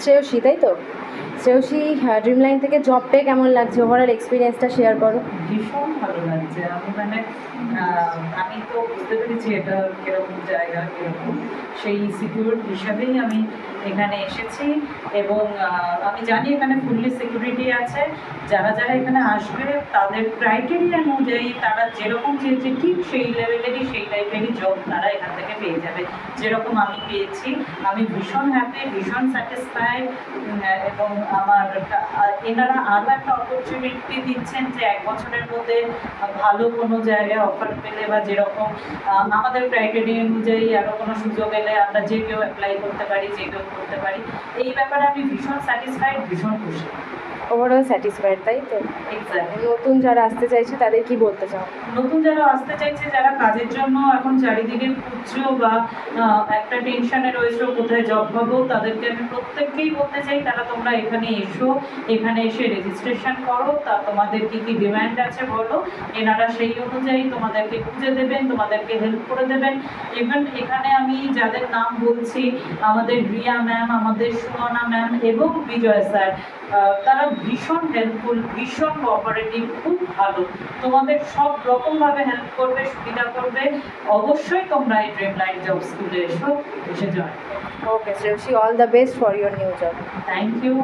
শ্রেয়সী, তাই তো? শ্রেয়সী, ড্রিমলাইন থেকে জব পেয়ে কেমন লাগছে? ওভারঅল এক্সপিরিয়েন্সটা শেয়ার করো। ভীষণ ভালো লাগছে। আমি তো বুঝতে পেরেছি এটা কিরকম জায়গা, কিরকম সেই সিকিউর হিসাবেই আমি এখানে এসেছি। এবং আমি জানি এখানে ফুললি সিকিউরিটি আছে। যারা যারা এখানে আসবে তাদের ক্রাইটেরিয়া অনুযায়ী তারা যেরকম চেয়েছে ঠিক সেই লেভেলেরই সেই টাইপেরই জব তারা এখান থেকে পেয়ে যাবে, যেরকম আমি পেয়েছি। আমি ভীষণ হ্যাপি, ভীষণ স্যাটিসফাইড। এবং এনারা আরও একটা অপরচুনিটি দিচ্ছেন যে 1 বছরের মধ্যে ভালো কোনো জায়গায় অফার পেলে বা যেরকম আমাদের ক্রাইটেরিয়া অনুযায়ী আরও কোনো সুযোগ এলে আমরা যে কেউ অ্যাপ্লাই করতে পারি, যে কেউ করতে পারি। এই ব্যাপারে আমি ভীষণ স্যাটিসফাইড, ভীষণ খুশি। ওভারঅল স্যাটিসফাইড, তাই তো? এক্স্যাক্টলি। নতুন যারা আসতে চাইছে তাদের কি বলতে চাও? নতুন যারা আসতে চাইছে, যারা কাজের জন্য এখন চারিদিকে খুঁজছো বা একটা টেনশনে রয়েছো কোথায় জব পাবো, তাদেরকে আমি প্রত্যেককেই বলতে চাই তারা তোমরা এখানে এসো, এখানে এসে রেজিস্ট্রেশন করো। তা তোমাদের কী কী ডিম্যান্ড আছে বলো, এনারা সেই অনুযায়ী তোমাদেরকে খুঁজে দেবেন, তোমাদেরকে হেল্প করে দেবেন। ইভেন এখানে আমি যাদের নাম বলছি, আমাদের রিয়া ম্যাম, আমাদের সুমনা ম্যাম এবং বিজয় স্যার, তারা ভীষণ হেল্পফুল, ভীষণ কোঅপারেটিভ, খুব ভালো। তোমাদের সব রকমভাবে হেল্প করবে, সুবিধা করবে। অবশ্যই তোমরা এই ড্রিমলাইন জব স্কুলে এসে join. Okay Shreyasi, all the best for your new job. Thank you.